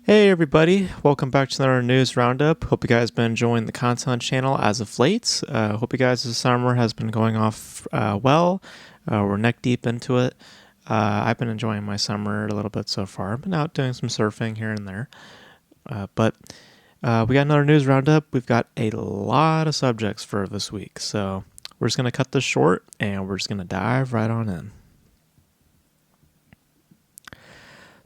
Hey everybody, welcome back to another news roundup. Hope you guys been enjoying the content channel as of late. Hope you guys' summer has been going off well. We're neck deep into it. I've been enjoying my summer a little bit so far. I've been out doing some surfing here and there. But we got another news roundup. We've got a lot of subjects for this week. So we're just going to cut this short and we're just going to dive right on in.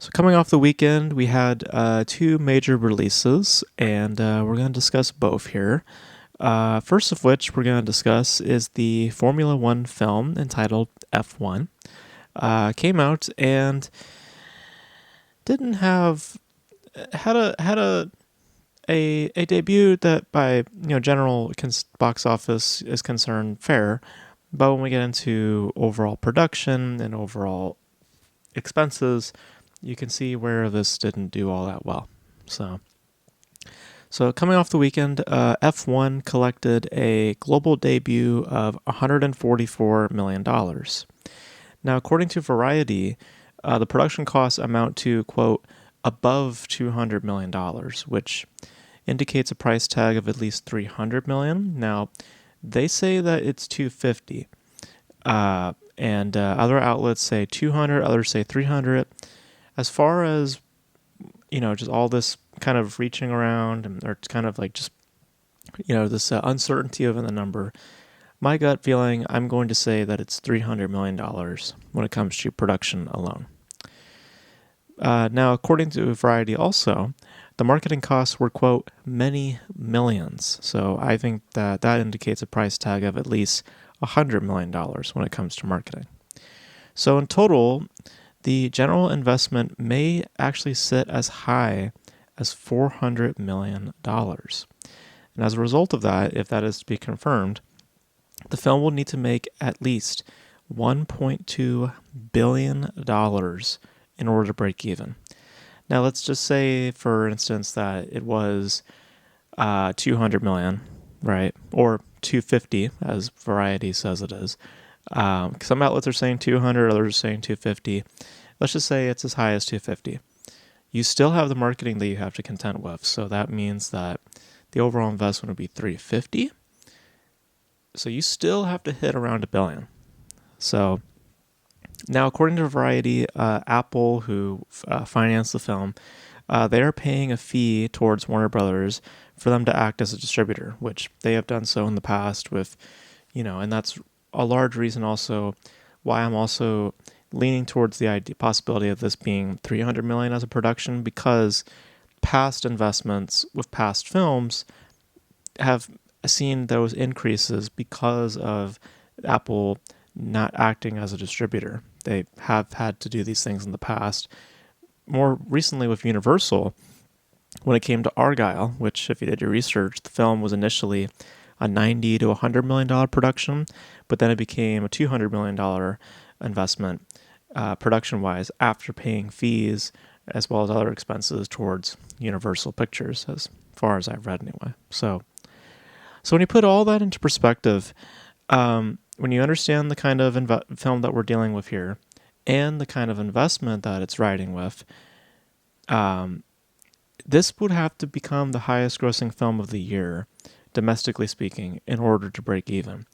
So coming off the weekend, we had two major releases, and we're going to discuss both here. First of which we're going to discuss is the Formula One film entitled F1. Came out and didn't have had a debut that by general box office is concerned fair, but when we get into overall production and overall expenses, you can see where this didn't do all that well. So coming off the weekend, F1 collected a global debut of $144 million. Now, according to Variety, the production costs amount to, quote, above $200 million, which indicates a price tag of at least $300 million. Now, they say that it's $250, and other outlets say $200, others say $300. As far as, just all this kind of reaching around or kind of like just, this uncertainty of the number, my gut feeling, I'm going to say that it's $300 million when it comes to production alone. Now, according to Variety also, the marketing costs were, quote, many millions. So I think that indicates a price tag of at least $100 million when it comes to marketing. So in total, the general investment may actually sit as high as $400 million. And as a result of that, if that is to be confirmed, the film will need to make at least $1.2 billion in order to break even. Now, let's just say, for instance, that it was $200 million, right? Or $250, as Variety says it is. Some outlets are saying $200, others are saying $250. Let's just say it's as high as $250. You still have the marketing that you have to contend with, so that means that the overall investment would be $350. So you still have to hit around $1 billion. So now, according to Variety, Apple, who financed the film, they are paying a fee towards Warner Brothers for them to act as a distributor, which they have done so in the past with, and that's a large reason also why I'm also leaning towards the possibility of this being $300 million as a production, because past investments with past films have seen those increases because of Apple not acting as a distributor. They have had to do these things in the past. More recently with Universal, when it came to Argyle, which if you did your research, the film was initially a $90 to $100 million production, but then it became a $200 million investment production-wise after paying fees as well as other expenses towards Universal Pictures, as far as I've read anyway. So when you put all that into perspective, when you understand the kind of film that we're dealing with here and the kind of investment that it's riding with, this would have to become the highest grossing film of the year, domestically speaking, in order to break even.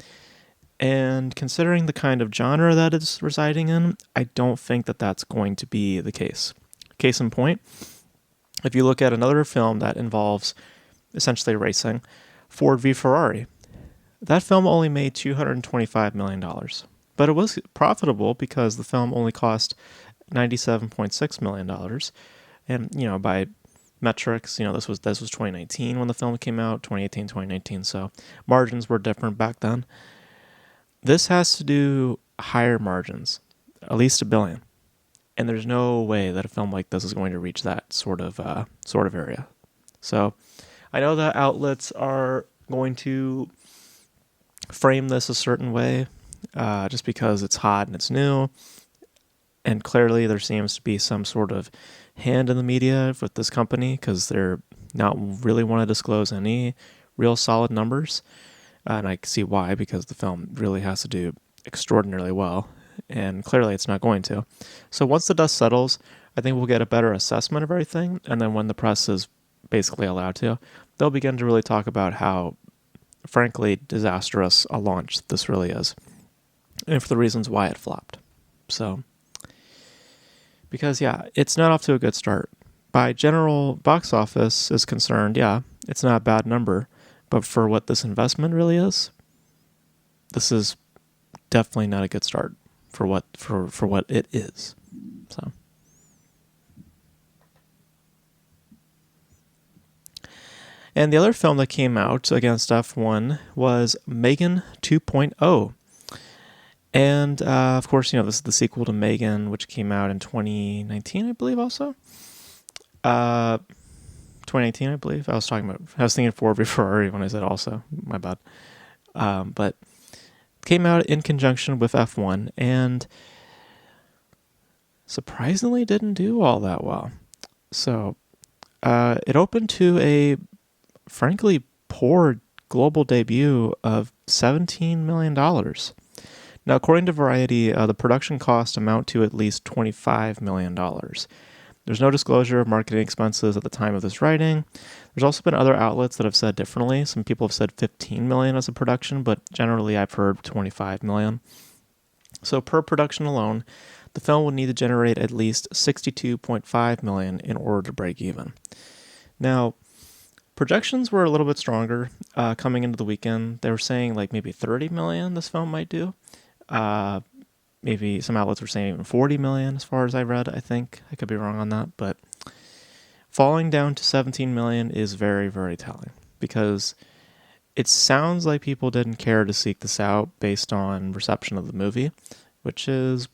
And considering the kind of genre that it's residing in, I don't think that that's going to be the case. Case in point, if you look at another film that involves essentially racing, Ford v Ferrari, that film only made $225 million. But it was profitable because the film only cost $97.6 million. And, by metrics, this was 2019 when the film came out, 2018, 2019. So margins were different back then. This has to do higher margins, at least $1 billion. And there's no way that a film like this is going to reach that sort of area. So I know that outlets are going to frame this a certain way, just because it's hot and it's new. And clearly there seems to be some sort of hand in the media with this company because they're not really want to disclose any real solid numbers. And I see why, because the film really has to do extraordinarily well. And clearly it's not going to. So once the dust settles, I think we'll get a better assessment of everything. And then when the press is basically allowed to, they'll begin to really talk about how, frankly, disastrous a launch this really is, and for the reasons why it flopped. So, because, yeah, it's not off to a good start. By general box office is concerned, yeah, it's not a bad number. But for what this investment really is, this is definitely not a good start for what it is. So, and the other film that came out against F1 was Megan 2.0. And, of course, this is the sequel to Megan, which came out in 2019, I believe, also. 2019, I believe. I was thinking 4 before when I said also. My bad. But came out in conjunction with F1 and surprisingly didn't do all that well. So, it opened to a frankly poor global debut of $17 million. Now, according to Variety, the production costs amount to at least $25 million. There's no disclosure of marketing expenses at the time of this writing. There's also been other outlets that have said differently. Some people have said $15 million as a production, but generally I've heard $25 million. So per production alone, the film would need to generate at least $62.5 million in order to break even. Now, projections were a little bit stronger coming into the weekend. They were saying like maybe $30 million this film might do. Maybe some outlets were saying even $40 million as far as I read, I think. I could be wrong on that, but falling down to $17 million is very, very telling because it sounds like people didn't care to seek this out based on reception of the movie, which is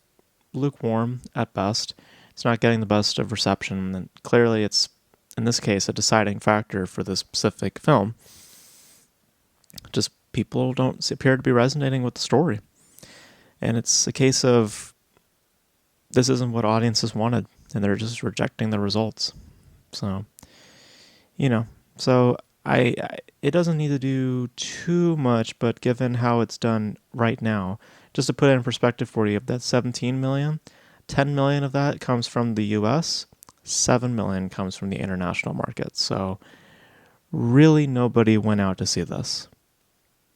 lukewarm at best. It's not getting the best of reception, and clearly it's, in this case, a deciding factor for this specific film. Just people don't appear to be resonating with the story. And it's a case of this isn't what audiences wanted, and they're just rejecting the results. So, it doesn't need to do too much, but given how it's done right now, just to put it in perspective for you, of that $17 million, $10 million of that comes from the US, $7 million comes from the international market. So really nobody went out to see this.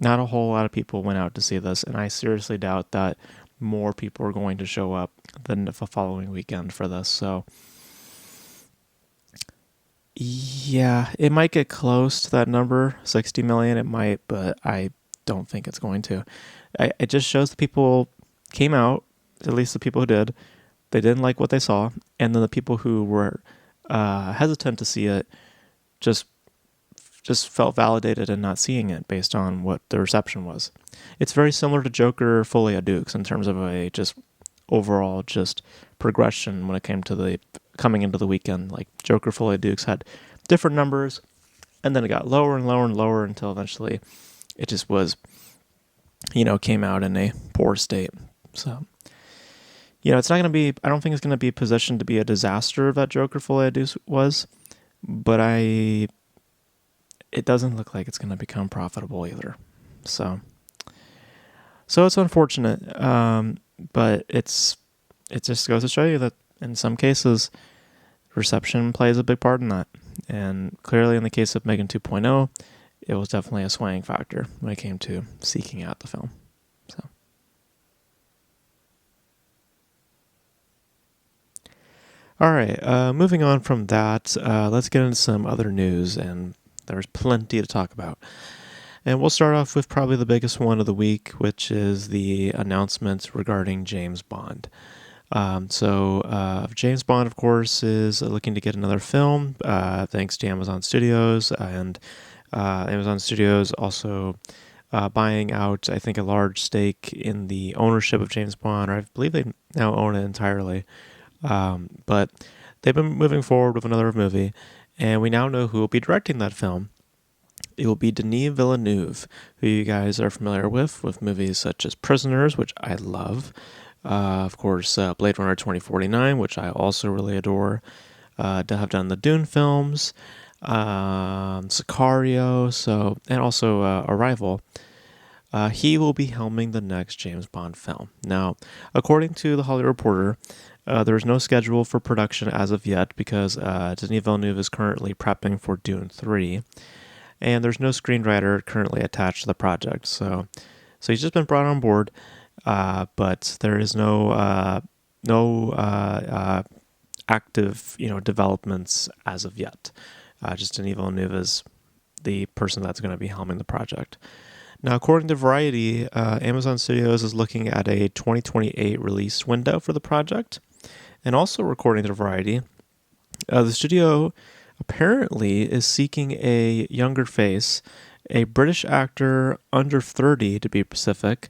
Not a whole lot of people went out to see this, and I seriously doubt that more people are going to show up than the following weekend for this. So, yeah, it might get close to that number, 60 million. It might, but I don't think it's going to. It just shows the people came out, at least the people who did. They didn't like what they saw, and then the people who were hesitant to see it just felt validated in not seeing it based on what the reception was. It's very similar to Joker Folie à Deux in terms of a just overall just progression when it came to the coming into the weekend. Like Joker Folie à Deux had different numbers, and then it got lower and lower and lower until eventually it just was, came out in a poor state. So, it's not going to be, I don't think it's going to be positioned to be a disaster that Joker Folie à Deux was, but it doesn't look like it's going to become profitable either. So it's unfortunate, but it just goes to show you that in some cases, reception plays a big part in that. And clearly in the case of Megan 2.0, it was definitely a swaying factor when it came to seeking out the film. So, all right, moving on from that, let's get into some other news, and there's plenty to talk about. And we'll start off with probably the biggest one of the week, which is the announcements regarding James Bond. James Bond, of course, is looking to get another film, thanks to Amazon Studios, and Amazon Studios also buying out, I think, a large stake in the ownership of James Bond, or I believe they now own it entirely. But they've been moving forward with another movie, and we now know who will be directing that film. It will be Denis Villeneuve, who you guys are familiar with movies such as Prisoners, which I love. Of course, Blade Runner 2049, which I also really adore. To have done the Dune films, Sicario, and also Arrival. He will be helming the next James Bond film. Now, according to The Hollywood Reporter, There's no schedule for production as of yet because Denis Villeneuve is currently prepping for Dune 3, and there's no screenwriter currently attached to the project. So he's just been brought on board, but there is no active developments as of yet. Just Denis Villeneuve is the person that's going to be helming the project. Now, according to Variety, Amazon Studios is looking at a 2028 release window for the project. And also, according to Variety, the studio apparently is seeking a younger face, a British actor under 30 to be specific,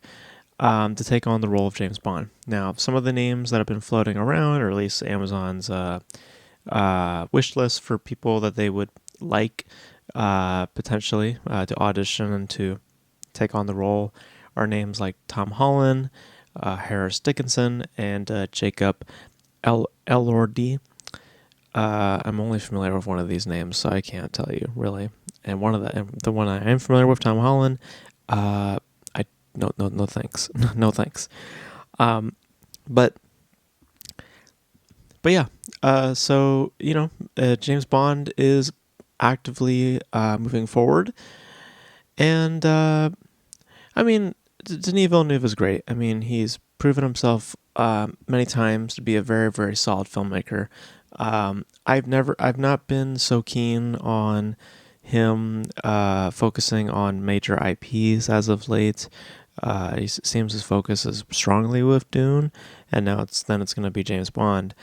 to take on the role of James Bond. Now, some of the names that have been floating around, or at least Amazon's wish list for people that they would like potentially to audition and to take on the role, are names like Tom Holland, Harris Dickinson, and Jacob Elordi. I'm only familiar with one of these names, so I can't tell you really. And the one I am familiar with, Tom Holland, no thanks, no thanks. But yeah. So James Bond is actively moving forward, and Denis Villeneuve is great. I mean, he's proven himself many times to be a very, very solid filmmaker. I've not been so keen on him focusing on major IPs as of late. He seems his focus is strongly with Dune, and now it's going to be James Bond.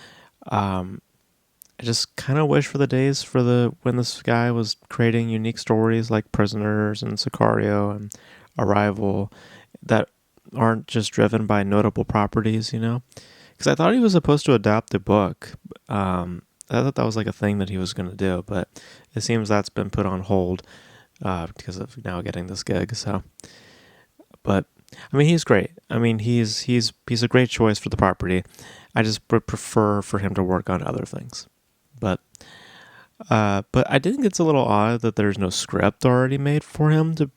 I just kind of wish for the days when this guy was creating unique stories like Prisoners and Sicario and Arrival that aren't just driven by notable properties, Because I thought he was supposed to adapt the book. I thought that was like a thing that he was going to do, but it seems that's been put on hold because of now getting this gig. So, but he's great. He's a great choice for the property. I just would prefer for him to work on other things. But I think it's a little odd that there's no script already made for him to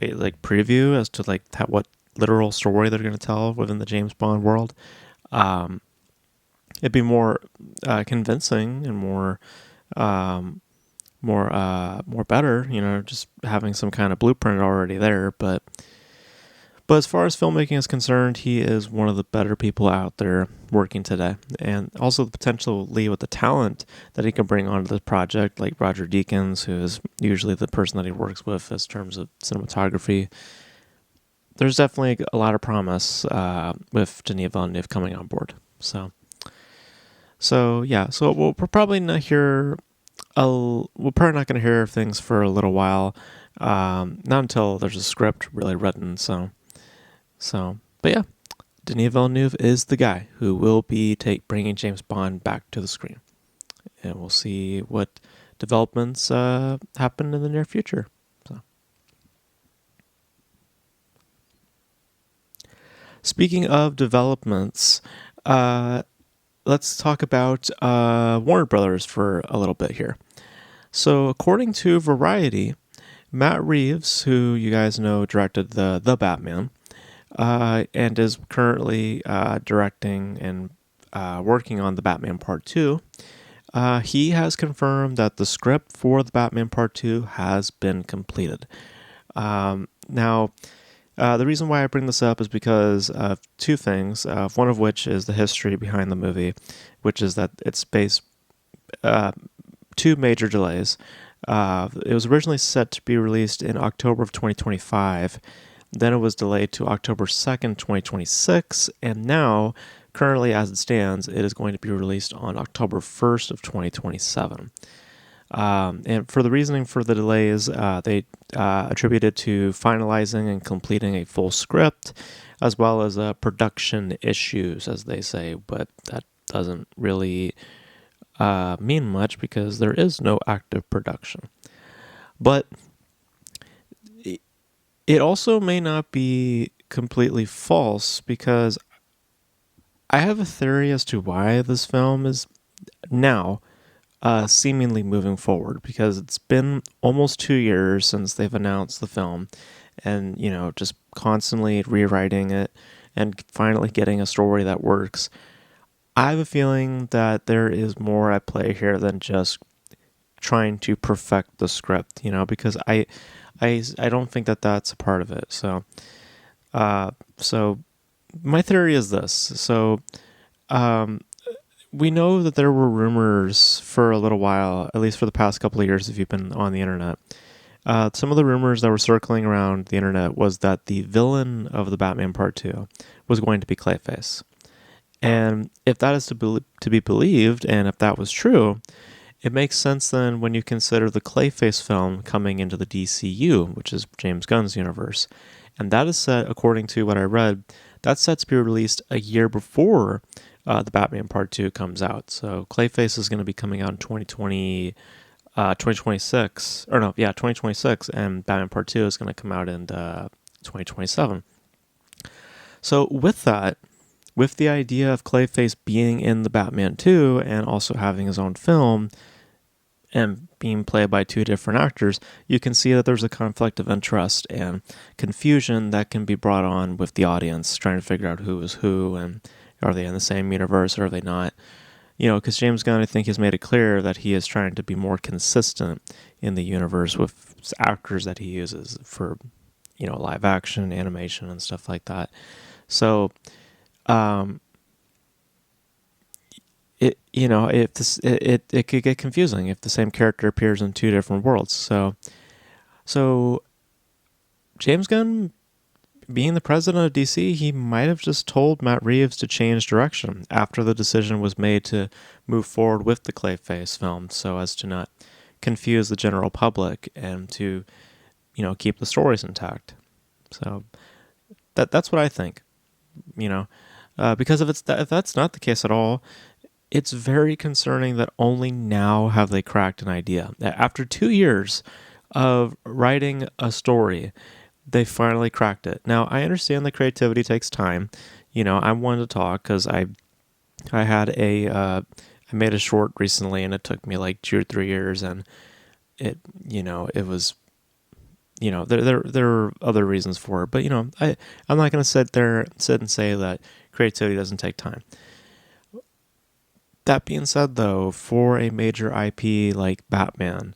preview as to what literal story they're going to tell within the James Bond world. It'd be more convincing and more better, just having some kind of blueprint already there. But as far as filmmaking is concerned, he is one of the better people out there working today. And also potentially with the talent that he can bring onto the project, like Roger Deakins, who is usually the person that he works with in terms of cinematography. There's definitely a lot of promise with Denis Villeneuve coming on board. So we're probably not hear. We're probably not going to hear things for a little while, not until there's a script really written. But yeah, Denis Villeneuve is the guy who will be bringing James Bond back to the screen, and we'll see what developments happen in the near future. So. Speaking of developments, let's talk about Warner Brothers for a little bit here. So, according to Variety, Matt Reeves, who you guys know directed the Batman, and is currently directing and working on the Batman Part 2, he has confirmed that the script for the Batman Part 2 has been completed. Now, the reason why I bring this up is because of two things, one of which is the history behind the movie, which is that it's faced two major delays. It was originally set to be released in October of 2025. Then it was delayed to October 2nd, 2026. And now, currently as it stands, it is going to be released on October 1st of 2027. And for the reasoning for the delays, they attributed to finalizing and completing a full script, as well as production issues, as they say. But that doesn't really mean much because there is no active production. But it also may not be completely false, because I have a theory as to why this film is now seemingly moving forward, because it's been almost 2 years since they've announced the film, and just constantly rewriting it and finally getting a story that works. I have a feeling that there is more at play here than just trying to perfect the script, because I don't think that that's a part of it. So my theory is this. So, um, we know that there were rumors for a little while, at least for the past couple of years, if you've been on the internet. Some of the rumors that were circling around the internet was that the villain of the Batman Part 2 was going to be Clayface. And if that is to be believed, and if that was true, it makes sense then when you consider the Clayface film coming into the DCU, which is James Gunn's universe. And that is set, according to what I read, that's set to be released a year before the Batman Part 2 comes out. So Clayface is going to be coming out in 2026, or no, yeah, 2026, and Batman Part 2 is going to come out in 2027. So with that, with the idea of Clayface being in the Batman 2 and also having his own film and being played by two different actors, you can see that there's a conflict of interest and confusion that can be brought on with the audience, trying to figure out who is who and are they in the same universe or are they not? Because James Gunn, I think, has made it clear that he is trying to be more consistent in the universe with actors that he uses for, live action, animation, and stuff like that. So, if this it could get confusing if the same character appears in two different worlds. So James Gunn, being the president of DC, he might have just told Matt Reeves to change direction after the decision was made to move forward with the Clayface film, so as to not confuse the general public and to, keep the stories intact. So that's what I think. Because if that's not the case at all, it's very concerning that only now have they cracked an idea. After 2 years of writing a story, they finally cracked it. Now, I understand that creativity takes time. I'm one to talk because I made a short recently and it took me like 2 or 3 years, and it was, there are other reasons for it, but I'm not going to sit and say that creativity doesn't take time. That being said, though, for a major IP like Batman,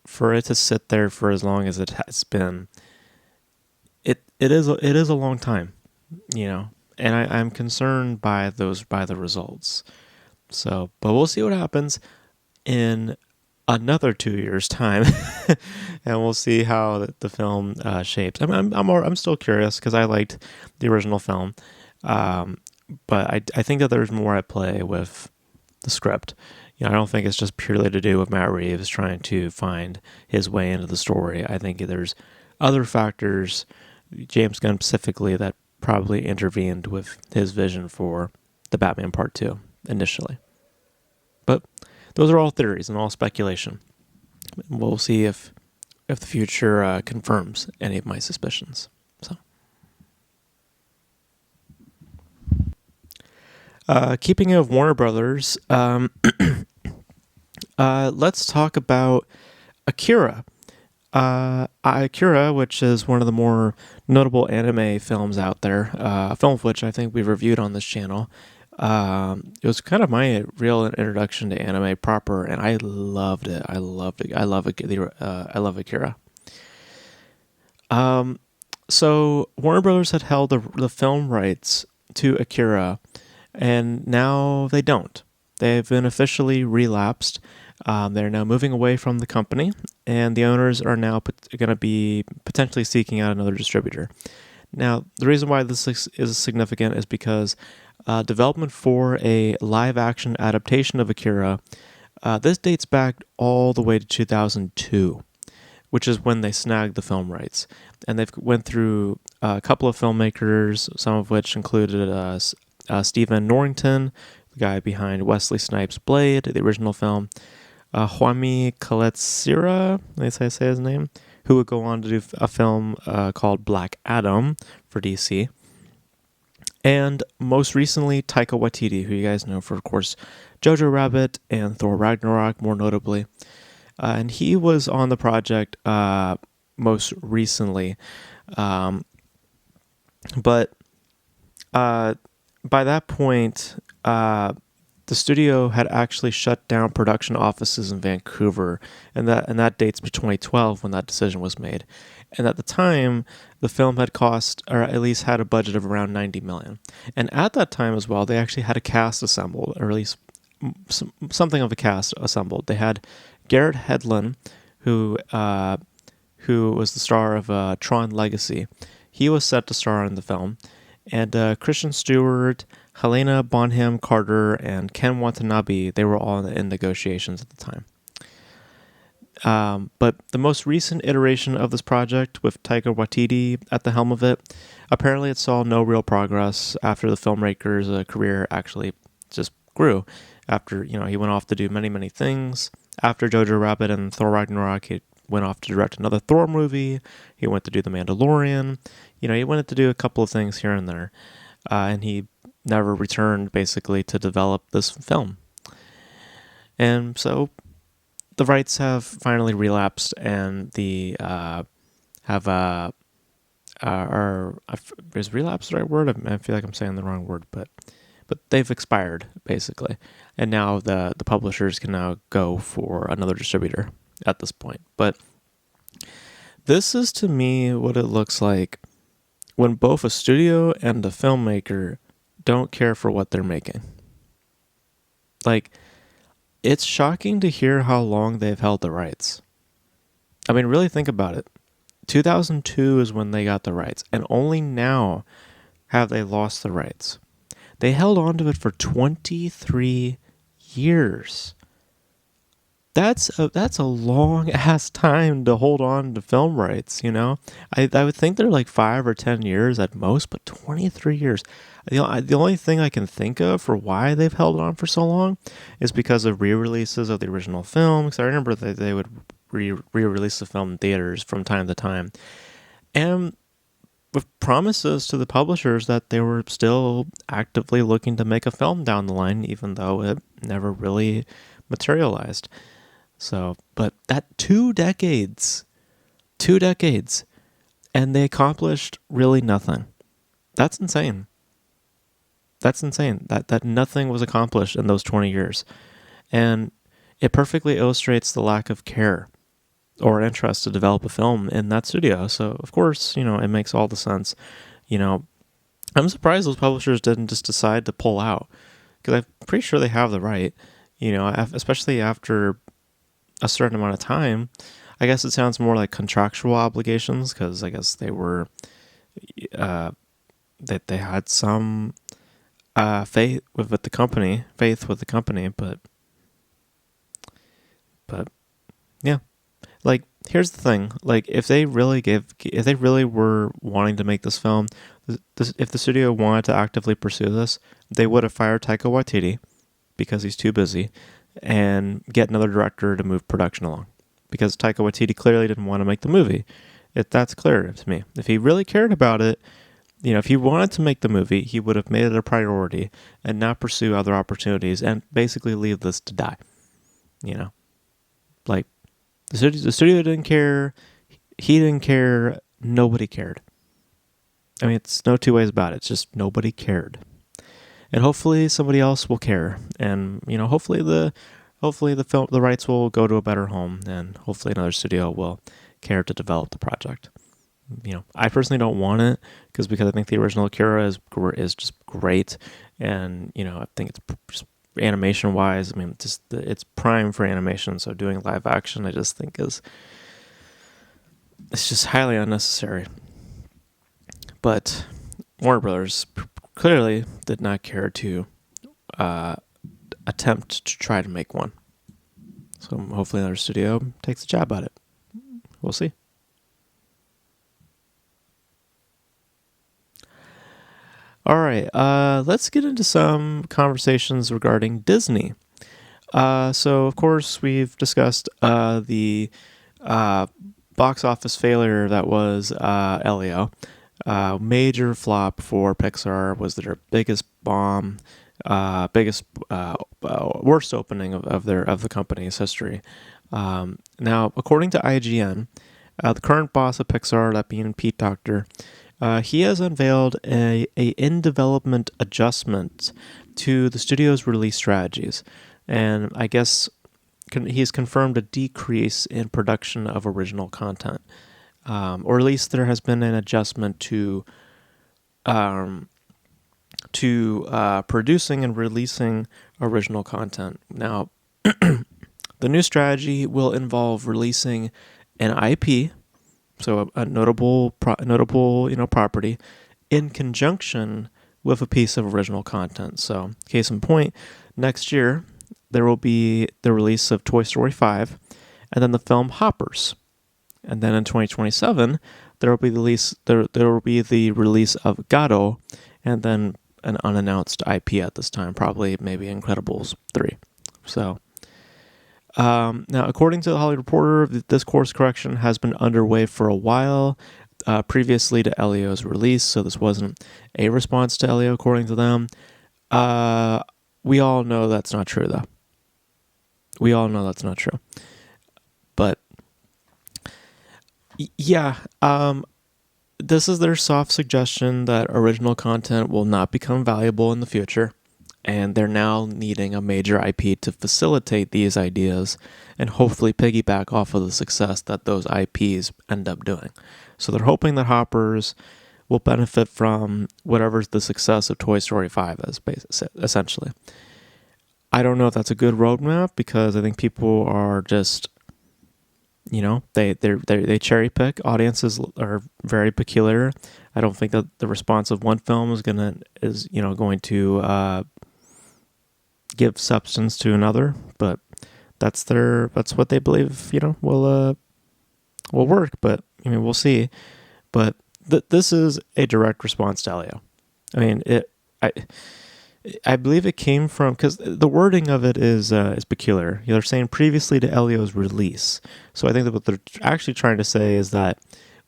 for it to sit there for as long as it has been, it is a long time, and I'm concerned by the results. So, but we'll see what happens in another 2 years' time, and we'll see how the film shapes. I'm still curious because I liked the original film, but I think that there's more at play with the script. I don't think it's just purely to do with Matt Reeves trying to find his way into the story. I think there's other factors, James Gunn specifically, that probably intervened with his vision for the Batman Part 2 initially. But those are all theories and all speculation. We'll see if the future confirms any of my suspicions. So, keeping of Warner Brothers, let's talk about Akira. Akira, which is one of the more notable anime films out there, a film of which I think we've reviewed on this channel. It was kind of my real introduction to anime proper, and I loved it. I love Akira. So Warner Brothers had held the film rights to Akira, and now they don't. They've been officially relapsed. They're now moving away from the company, and the owners are now going to be potentially seeking out another distributor. Now, the reason why this is significant is because development for a live-action adaptation of Akira, this dates back all the way to 2002, which is when they snagged the film rights. And they've went through a couple of filmmakers, some of which included Stephen Norrington, the guy behind Wesley Snipes' Blade, the original film, Juami Kaletsira, that's how I say his name, who would go on to do a film called Black Adam for DC. And most recently, Taika Waititi, who you guys know for, of course, Jojo Rabbit and Thor Ragnarok, more notably. And he was on the project most recently. But by that point, the studio had actually shut down production offices in Vancouver, and that dates to 2012 when that decision was made. And at the time, the film had cost, or at least had a budget of around 90 million. And at that time as well, they actually had a cast assembled, or at least something of a cast assembled. They had Garrett Hedlund, who was the star of Tron Legacy. He was set to star in the film, and Christian Stewart, Helena Bonham Carter, and Ken Watanabe, they were all in negotiations at the time. But the most recent iteration of this project, with Taika Waititi at the helm of it, apparently it saw no real progress after the filmmaker's career actually just grew. After, he went off to do many, many things. After Jojo Rabbit and Thor Ragnarok, he went off to direct another Thor movie. He went to do The Mandalorian. He went to do a couple of things here and there. And he never returned, basically, to develop this film. And so the rights have finally relapsed, and the is relapse the right word? I feel like I'm saying the wrong word, but they've expired, basically. And now the publishers can now go for another distributor at this point. But this is, to me, what it looks like when both a studio and a filmmaker don't care for what they're making. Like, it's shocking to hear how long they've held the rights. I mean, really think about it. 2002 is when they got the rights, and only now have they lost the rights. They held on to it for 23 years. That's a long ass time to hold on to film rights, I would think they're like 5 or 10 years at most, but 23 years. The only thing I can think of for why they've held on for so long is because of re-releases of the original film. Because I remember that they would re-release the film in theaters from time to time, and with promises to the publishers that they were still actively looking to make a film down the line, even though it never really materialized. So, but that 2 decades, and they accomplished really nothing. That's insane. That nothing was accomplished in those 20 years. And it perfectly illustrates the lack of care or interest to develop a film in that studio. So, of course, it makes all the sense. I'm surprised those publishers didn't just decide to pull out, because I'm pretty sure they have the right, especially after a certain amount of time. I guess it sounds more like contractual obligations, because I guess they were, that they had some faith with the company, but yeah. Like, here's the thing. Like, if they really were wanting to make this film, if the studio wanted to actively pursue this, they would have fired Taika Waititi because he's too busy, and get another director to move production along. Because Taika Waititi clearly didn't want to make the movie. That's clear to me. If he really cared about it, if he wanted to make the movie, he would have made it a priority and not pursue other opportunities and basically leave this to die. Like, the studio didn't care, he didn't care, nobody cared. I mean, it's no two ways about it. It's just nobody cared. And hopefully somebody else will care. And, hopefully the rights will go to a better home, and hopefully another studio will care to develop the project. I personally don't want it because I think the original Akira is just great, and I think it's just animation wise. I mean, it's prime for animation. So doing live action, I just think it's just highly unnecessary. But Warner Brothers clearly did not care to attempt to try to make one. So hopefully another studio takes a jab at it. We'll see. All right, let's get into some conversations regarding Disney. So, of course, we've discussed the box office failure that was Elio. Major flop for Pixar, was their biggest bomb, worst opening of the company's history. Now, according to IGN, the current boss of Pixar, that being Pete Docter, He has unveiled a in-development adjustment to the studio's release strategies. And I guess he's confirmed a decrease in production of original content. Or at least there has been an adjustment um, to producing and releasing original content. Now, the new strategy will involve releasing an IP, so a notable property, in conjunction with a piece of original content. So, case in point, next year there will be the release of Toy Story 5, and then the film Hoppers, and then in 2027 there will be the release of Gato, and then an unannounced IP at this time, probably maybe Incredibles 3. So. Now, according to the Hollywood Reporter, this course correction has been underway for a while, previously to Elio's release, so this wasn't a response to Elio, according to them. We all know that's not true, though. We all know that's not true. But, yeah, this is their soft suggestion that original content will not become valuable in the future. And they're now needing a major IP to facilitate these ideas and hopefully piggyback off of the success that those IPs end up doing. So they're hoping that Hoppers will benefit from whatever the success of Toy Story 5 is, essentially. I don't know if that's a good roadmap, because I think people are just, they cherry pick. Audiences are very peculiar. I don't think that the response of one film is going to give substance to another, but that's what they believe will work. But we'll see. But this is a direct response to Elio. I believe it came from, because the wording of it is peculiar. They're saying previously to Elio's release. So I think that what they're actually trying to say is that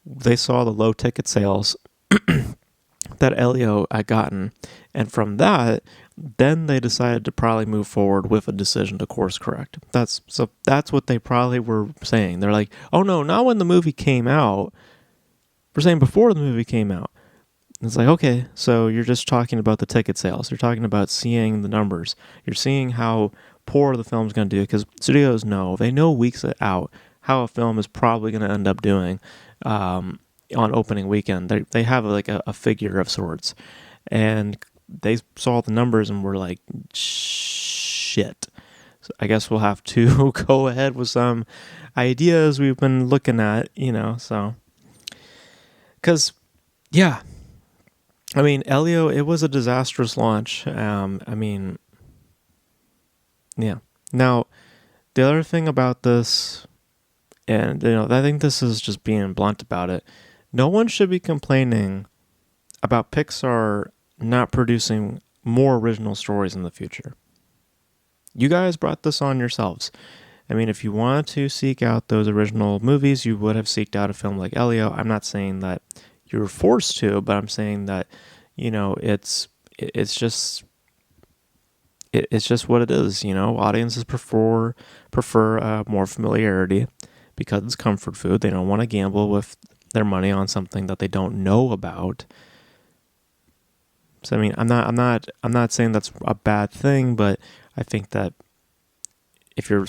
they saw the low ticket sales that Elio had gotten, and from that, then they decided to probably move forward with a decision to course correct. That's what they probably were saying. They're like, oh no, not when the movie came out. We're saying before the movie came out. And it's like, okay, so you're just talking about the ticket sales. You're talking about seeing the numbers. You're seeing how poor the film's going to do, because studios they know weeks out how a film is probably going to end up doing on opening weekend. They have a figure of sorts. And they saw the numbers and were like, shit. So I guess we'll have to go ahead with some ideas we've been looking at, so. Because, yeah. Elio, it was a disastrous launch. Yeah. Now, the other thing about this, and, I think this is just being blunt about it, no one should be complaining about Pixar not producing more original stories in the future. You guys brought this on yourselves. If you wanted to seek out those original movies, you would have seeked out a film like Elio. I'm not saying that you were forced to, but I'm saying that, it's just what it is. Audiences prefer more familiarity because it's comfort food. They don't want to gamble with their money on something that they don't know about. So I'm not saying that's a bad thing, but I think that if you're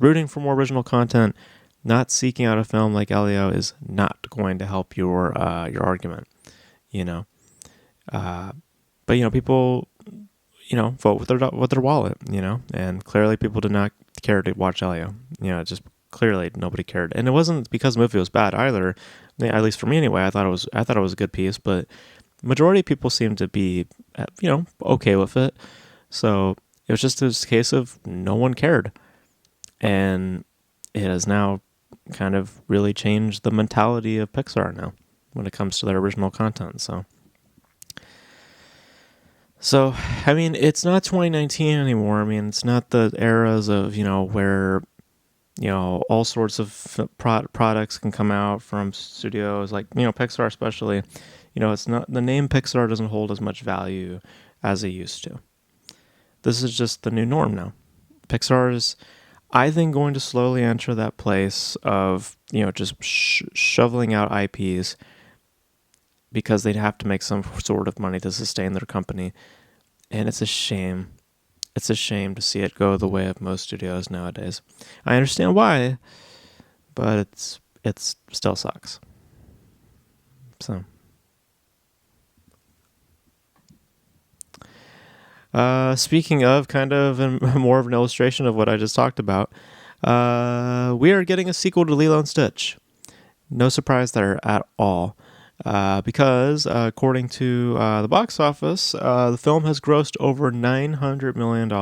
rooting for more original content, not seeking out a film like Elio is not going to help your argument, But people, vote with their wallet, and clearly people did not care to watch Elio. Just clearly nobody cared, and it wasn't because the movie was bad either. At least for me anyway. I thought it was a good piece, but majority of people seemed to be, okay with it. So it was just this case of no one cared. And it has now kind of really changed the mentality of Pixar now when it comes to their original content. So it's not 2019 anymore. It's not the eras of, where, all sorts of products can come out from studios like, Pixar especially. It's not, the name Pixar doesn't hold as much value as it used to. This is just the new norm now. Pixar is, I think, going to slowly enter that place of, just shoveling out IPs because they'd have to make some sort of money to sustain their company. And it's a shame. It's a shame to see it go the way of most studios nowadays. I understand why, but it's still sucks. So, speaking of kind of more of an illustration of what I just talked about, we are getting a sequel to Lilo and Stitch. No surprise there at all. Because according to the box office, the film has grossed over $900 million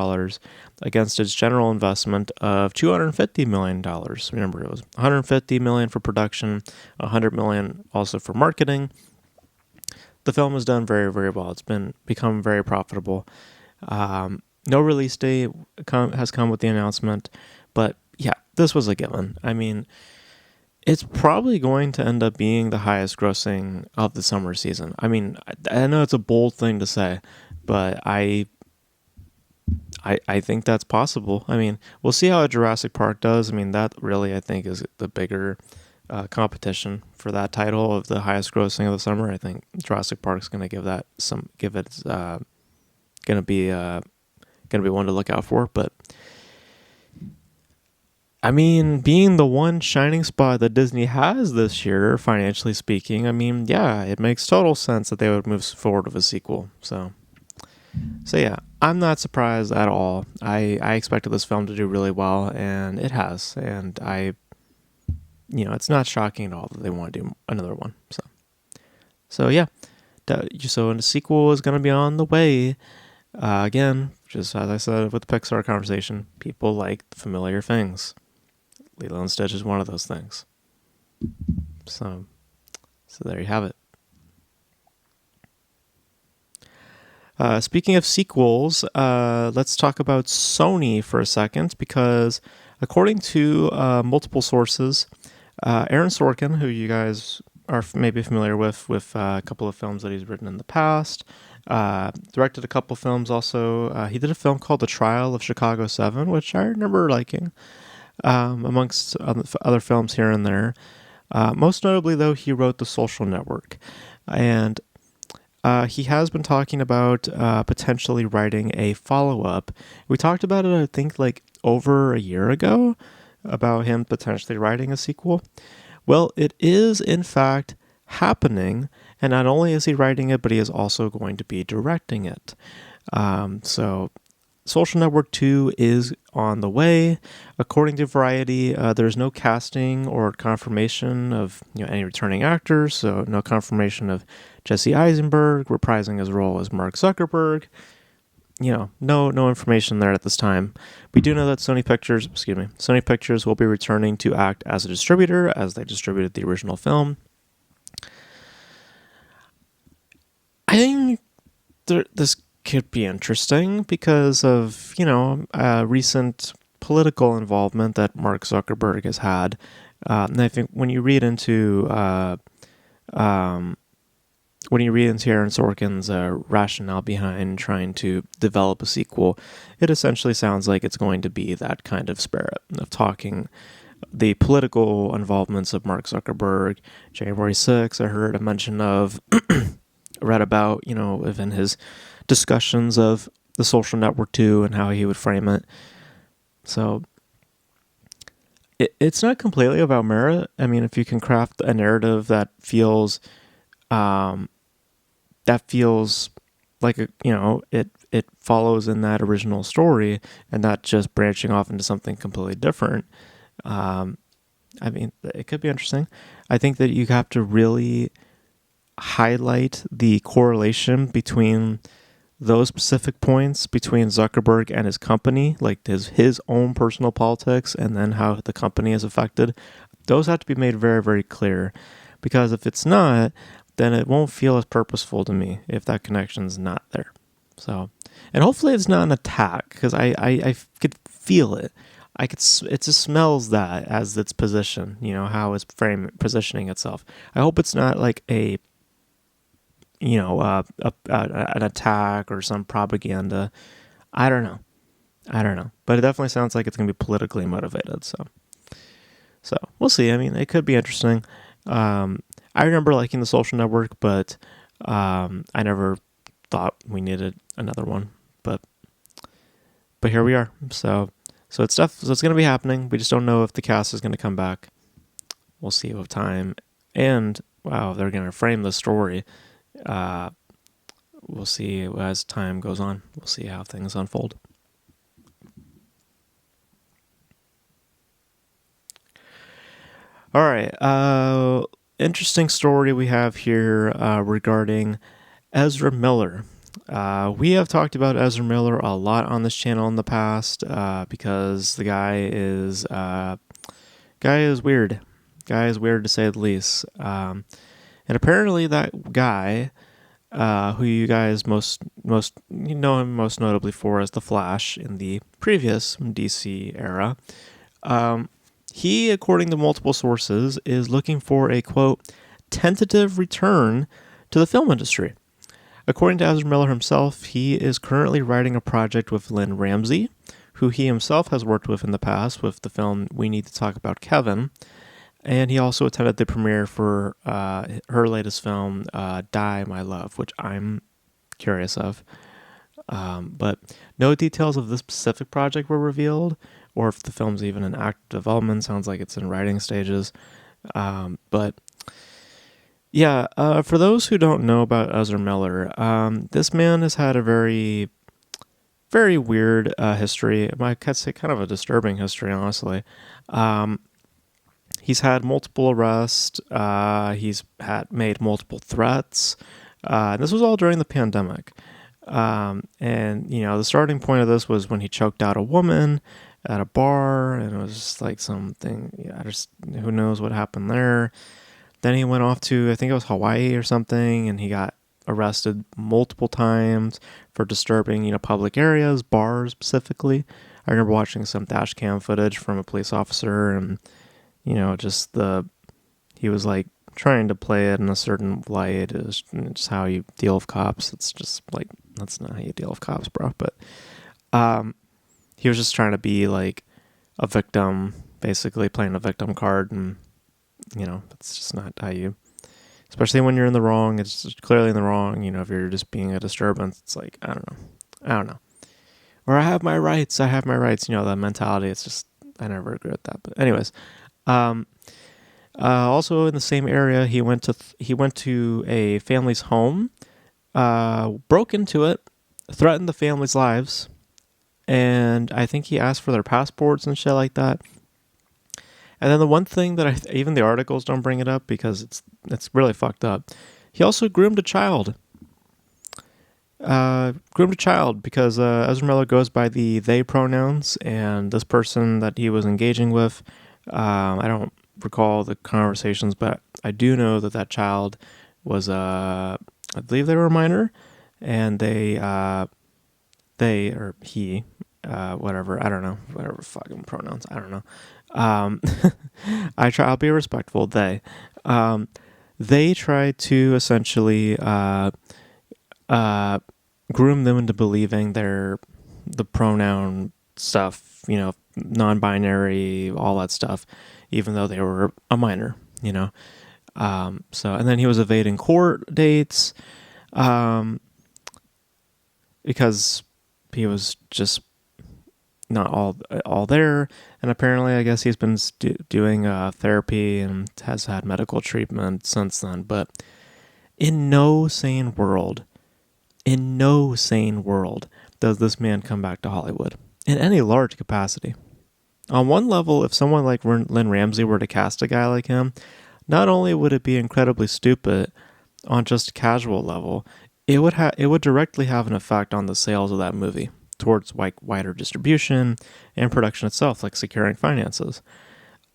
against its general investment of $250 million. Remember, it was $150 million for production, $100 million also for marketing. The film has done very, very well. It's become very profitable. No release date has come with the announcement, but yeah, this was a given. I mean, it's probably going to end up being the highest grossing of the summer season. I mean, I know it's a bold thing to say, but I think that's possible. I mean, we'll see how Jurassic Park does. I mean, that really, I think, is the bigger competition for that title of the highest grossing of the summer. I think Jurassic Park's going to going to be one to look out for. But I mean, being the one shining spot that Disney has this year, financially speaking, I mean, yeah, it makes total sense that they would move forward with a sequel. So yeah, I'm not surprised at all. I expected this film to do really well, and it has. And it's not shocking at all that they want to do another one. So yeah, so a sequel is going to be on the way. Again, just as I said with the Pixar conversation, people like familiar things. Lilo and Stitch is one of those things. So there you have it. Speaking of sequels, let's talk about Sony for a second, because according to multiple sources, Aaron Sorkin, who you guys are maybe familiar with a couple of films that he's written in the past, directed a couple films also. He did a film called The Trial of Chicago 7, which I remember liking, amongst other films here and there. Most notably, though, he wrote The Social Network. And he has been talking about potentially writing a follow-up. We talked about it, I think, like over a year ago, about him potentially writing a sequel. Well, it is, in fact, happening. And not only is he writing it, but he is also going to be directing it. So Social Network 2 is on the way. According to Variety, there's no casting or confirmation of any returning actors, so no confirmation of Jesse Eisenberg reprising his role as Mark Zuckerberg. No information there at this time. We do know that Sony Pictures will be returning to act as a distributor, as they distributed the original film. I think this could be interesting because of, recent political involvement that Mark Zuckerberg has had. And I think when you read into Aaron Sorkin's rationale behind trying to develop a sequel, it essentially sounds like it's going to be that kind of spirit of talking the political involvements of Mark Zuckerberg. January 6th, I heard a mention of, read about, in his discussions of the Social Network 2 and how he would frame it. So it's not completely about merit. I mean, if you can craft a narrative that feels like it follows in that original story and not just branching off into something completely different. I mean, it could be interesting. I think that you have to really highlight the correlation between those specific points between Zuckerberg and his company, like his own personal politics, and then how the company is affected. Those have to be made very, very clear, because if it's not, then it won't feel as purposeful to me if that connection's not there. So, and hopefully it's not an attack, because I could feel it. It just smells that as its position, how it's positioning itself. I hope it's not like an attack or some propaganda. I don't know, but it definitely sounds like it's going to be politically motivated. So we'll see. I mean, it could be interesting. I remember liking The Social Network, but I never thought we needed another one. But here we are. So it's stuff. So it's going to be happening. We just don't know if the cast is going to come back. We'll see with time. And wow, they're going to frame the story. We'll see as time goes on. We'll see how things unfold. All right. Interesting story we have here regarding Ezra Miller. We have talked about Ezra Miller a lot on this channel in the past because the guy is weird. Guy is weird to say the least. And apparently that guy, who you guys most you know him most notably for as the Flash in the previous DC era, he, according to multiple sources, is looking for a, quote, tentative return to the film industry. According to Ezra Miller himself, he is currently writing a project with Lynn Ramsey, who he himself has worked with in the past with the film We Need to Talk About Kevin. And he also attended the premiere for her latest film, Die, My Love, which I'm curious of. But no details of this specific project were revealed, or if the film's even in active development. Sounds like it's in writing stages. But yeah, for those who don't know about Ezra Miller, this man has had a very, very weird history. I could say kind of a disturbing history, honestly. He's had multiple arrests. He's made multiple threats. And this was all during the pandemic. And, you know, the starting point of this was when he choked out a woman at a bar, and it was just like something, who knows what happened there. Then he went off to, I think it was Hawaii or something, and he got arrested multiple times for disturbing, public areas, bars specifically. I remember watching some dash cam footage from a police officer, and, he was like trying to play it in a certain light. It's just how you deal with cops. It's just like, that's not how you deal with cops, bro. But he was just trying to be like a victim, basically playing a victim card, and it's just not how you, especially when you're in the wrong. It's clearly in the wrong. If you're just being a disturbance, it's like, I don't know. Or I have my rights. That mentality. It's just, I never agree with that. But anyways, also in the same area, he went to a family's home, broke into it, threatened the family's lives, and I think he asked for their passports and shit like that. And then the one thing that even the articles don't bring it up because it's really fucked up. He also groomed a child. Because Ezra Miller goes by the they pronouns, and this person that he was engaging with, I don't recall the conversations, but I do know that child was I believe they were a minor, and he, whatever, I don't know, whatever fucking pronouns, I don't know. I'll be respectful. They try to essentially groom them into believing they're the pronoun stuff, non-binary, all that stuff, even though they were a minor, and then he was evading court dates, because he was just not all there. And apparently, I guess he's been doing therapy and has had medical treatment since then. But in no sane world does this man come back to Hollywood in any large capacity. On one level, if someone like Lynn Ramsey were to cast a guy like him, not only would it be incredibly stupid on just a casual level, it would directly have an effect on the sales of that movie towards wider distribution and production itself, like securing finances.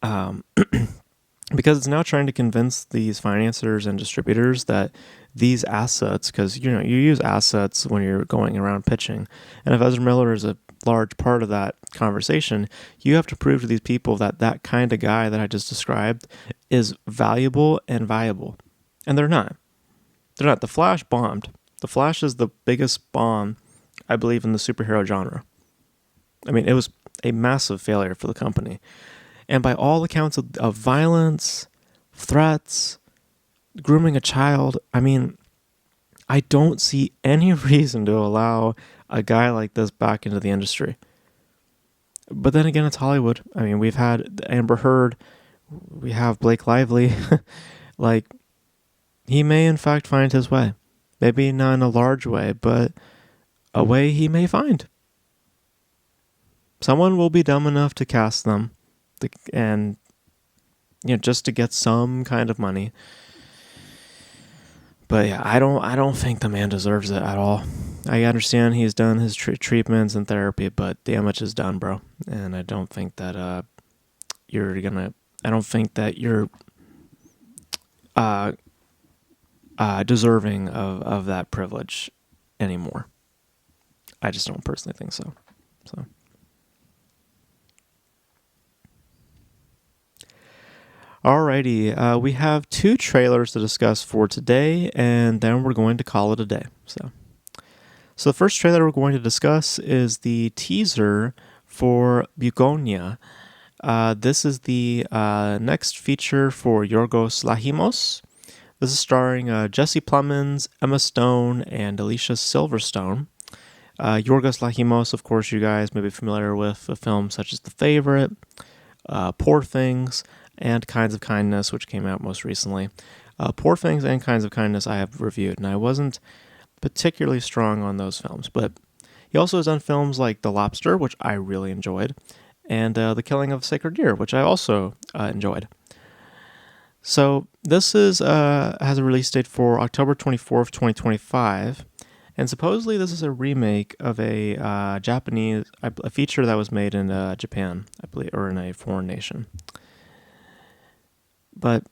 Because it's now trying to convince these financiers and distributors that these assets, because you use assets when you're going around pitching, and if Ezra Miller is a large part of that conversation, you have to prove to these people that kind of guy that I just described is valuable and viable, and they're not. The Flash bombed. The Flash is the biggest bomb, I believe, in the superhero genre. I mean, it was a massive failure for the company. And by all accounts of violence, threats, grooming a child, I mean, I don't see any reason to allow a guy like this back into the industry. But then again, it's Hollywood. I mean, we've had Amber Heard, we have Blake Lively. Like, he may in fact find his way. Maybe not in a large way, but a way he may find. Someone will be dumb enough to cast them, and just to get some kind of money. But yeah, I don't think the man deserves it at all. I understand he's done his treatments and therapy, but damage is done, bro. And I don't think that you're gonna. I don't think that you're deserving of that privilege anymore. I just don't personally think so. So. Alrighty, we have 2 trailers to discuss for today, and then we're going to call it a day. So the first trailer we're going to discuss is the teaser for Bugonia. This is the next feature for Yorgos Lanthimos. This is starring Jesse Plemons, Emma Stone, and Alicia Silverstone. Yorgos Lanthimos, of course, you guys may be familiar with a film such as The Favorite, Poor Things, and Kinds of Kindness, which came out most recently. Poor Things and Kinds of Kindness I have reviewed, and I wasn't particularly strong on those films, but he also has done films like The Lobster, which I really enjoyed, and The Killing of a Sacred Deer, which I also enjoyed. So this has a release date for October 24th, 2025, and supposedly this is a remake of a a feature that was made in Japan, I believe, or in a foreign nation. But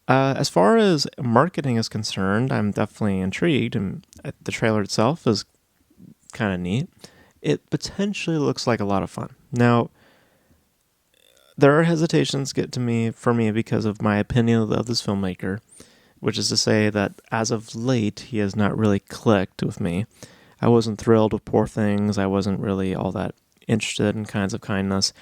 as far as marketing is concerned, I'm definitely intrigued, and the trailer itself is kind of neat. It potentially looks like a lot of fun. Now, there are hesitations for me because of my opinion of this filmmaker, which is to say that as of late, he has not really clicked with me. I wasn't thrilled with Poor Things. I wasn't really all that interested in Kinds of Kindness.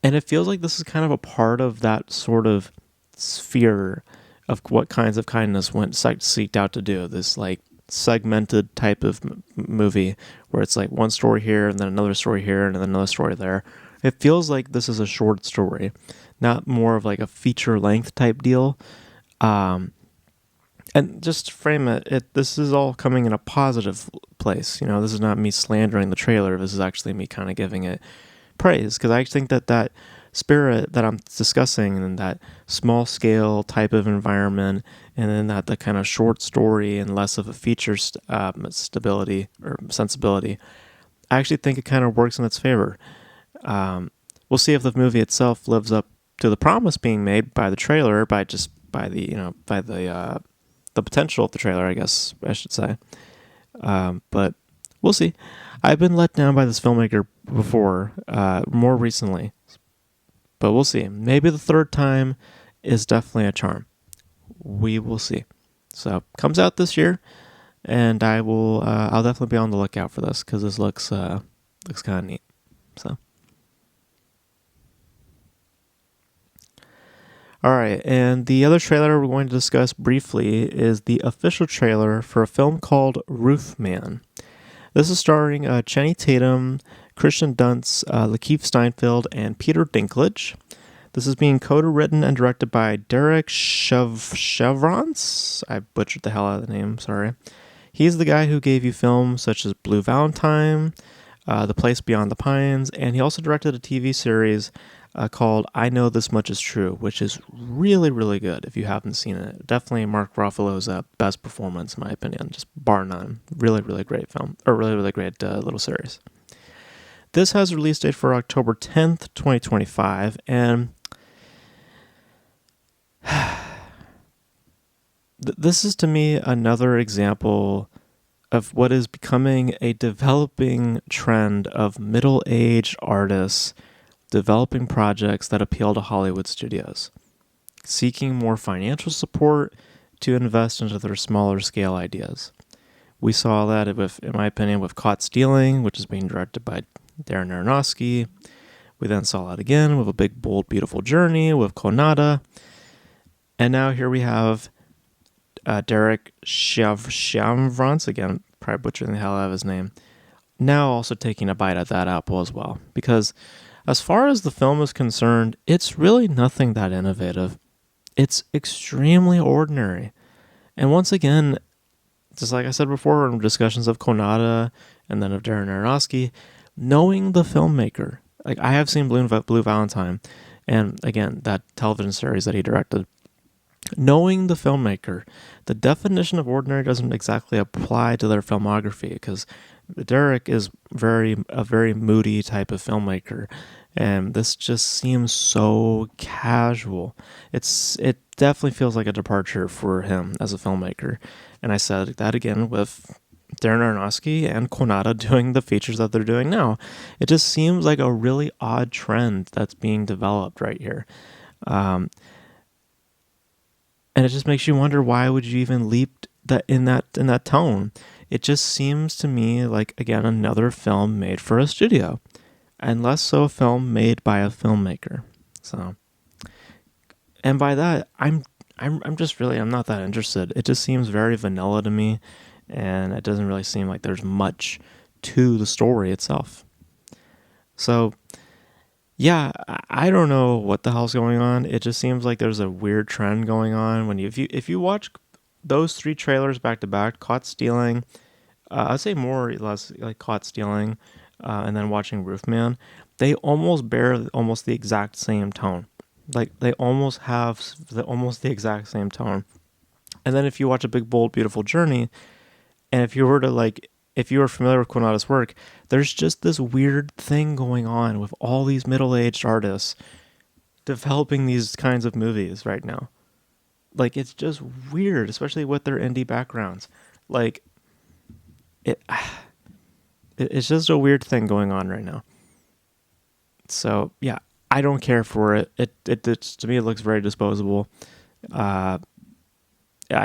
And it feels like this is kind of a part of that sort of sphere of what Kinds of Kindness seeked out to do. This like segmented type of movie where it's like one story here and then another story here and then another story there. It feels like this is a short story, not more of like a feature length type deal. And just to frame it, this is all coming in a positive place. This is not me slandering the trailer. This is actually me kind of giving it praise, because I think that spirit that I'm discussing and that small scale type of environment, and then that the kind of short story and less of a feature stability or sensibility, I actually think it kind of works in its favor. We'll see if the movie itself lives up to the promise being made by the trailer, by the potential of the trailer, I guess I should say. But we'll see. I've been let down by this filmmaker before, more recently, but we'll see. Maybe the third time is definitely a charm. We will see. So, comes out this year, and I'll definitely be on the lookout for this, because this looks kind of neat. So, all right, and the other trailer we're going to discuss briefly is the official trailer for a film called Roofman. This is starring Channing Tatum, Kirsten Dunst, Lakeith Steinfeld, and Peter Dinklage. This is being co-written and directed by Derek Chevrons. I butchered the hell out of the name, sorry. He's the guy who gave you films such as Blue Valentine, The Place Beyond the Pines, and he also directed a TV series called I Know This Much Is True, which is really, really good if you haven't seen it. Definitely Mark Ruffalo's best performance, in my opinion, just bar none. Really, really great film, or really, really great little series. This has a release date for October 10th, 2025, and this is to me another example of what is becoming a developing trend of middle-aged artists developing projects that appeal to Hollywood studios, seeking more financial support to invest into their smaller scale ideas. We saw that in my opinion, with Caught Stealing, which is being directed by Darren Aronofsky. We then saw that again with A Big, Bold, Beautiful Journey with Konada. And now here we have Derek Shamvrance, again, probably butchering the hell out of his name, now also taking a bite at that apple as well. Because as far as the film is concerned, it's really nothing that innovative. It's extremely ordinary. And once again, just like I said before in discussions of Konada and then of Darren Aronofsky, knowing the filmmaker, like I have seen Blue Valentine, and again, that television series that he directed, knowing the filmmaker, the definition of ordinary doesn't exactly apply to their filmography, because Derek is a very moody type of filmmaker, and this just seems so casual. It definitely feels like a departure for him as a filmmaker, and I said that again with Darren Aronofsky and Konada doing the features that they're doing now. It just seems like a really odd trend that's being developed right here. And it just makes you wonder, why would you even leap in that tone? It just seems to me like, again, another film made for a studio, and less so a film made by a filmmaker. So, and by that, I'm not that interested. It just seems very vanilla to me, and it doesn't really seem like there's much to the story itself. So, yeah, I don't know what the hell's going on. It just seems like there's a weird trend going on when if you watch those three trailers back to back, Caught Stealing, I'd say more or less like Caught Stealing, and then watching Roofman, they almost bear almost the exact same tone. Like they almost have almost the exact same tone. And then if you watch A Big Bold Beautiful Journey, and if you were familiar with Konada's work, there's just this weird thing going on with all these middle-aged artists developing these kinds of movies right now. Like, it's just weird, especially with their indie backgrounds. Like, it's just a weird thing going on right now. So, yeah, I don't care for it. It's to me, it looks very disposable. I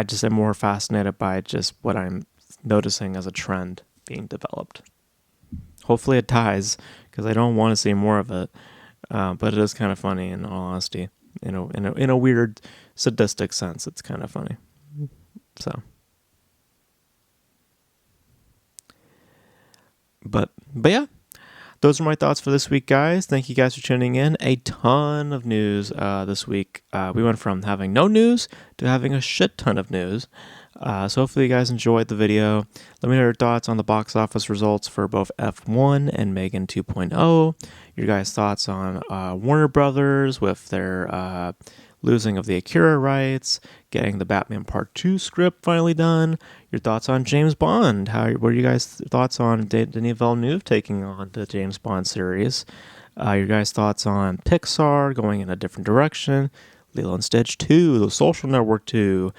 just am more fascinated by just what I'm noticing as a trend being developed. Hopefully it dies, because I don't want to see more of it. But it is kind of funny, in all honesty. In a weird sadistic sense, it's kind of funny. So, but yeah, those are my thoughts for this week, guys. Thank you guys for tuning in. A ton of news this week. We went from having no news to having a shit ton of news. So hopefully you guys enjoyed the video. Let me know your thoughts on the box office results for both F1 and Megan 2.0. Your guys' thoughts on Warner Brothers with their losing of the Akira rights, getting the Batman Part 2 script finally done. Your thoughts on James Bond. What are you guys' thoughts on Denis Villeneuve taking on the James Bond series? Your guys' thoughts on Pixar going in a different direction. Lilo and Stitch 2, The Social Network 2.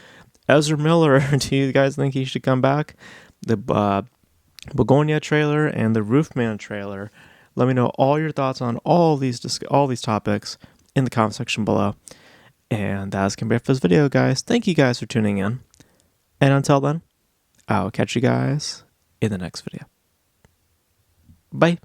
Ezra Miller, do you guys think he should come back? The Bugonia trailer and the Roofman trailer. Let me know all your thoughts on all these topics in the comment section below. And that's going to be it for this video, guys. Thank you guys for tuning in. And until then, I'll catch you guys in the next video. Bye.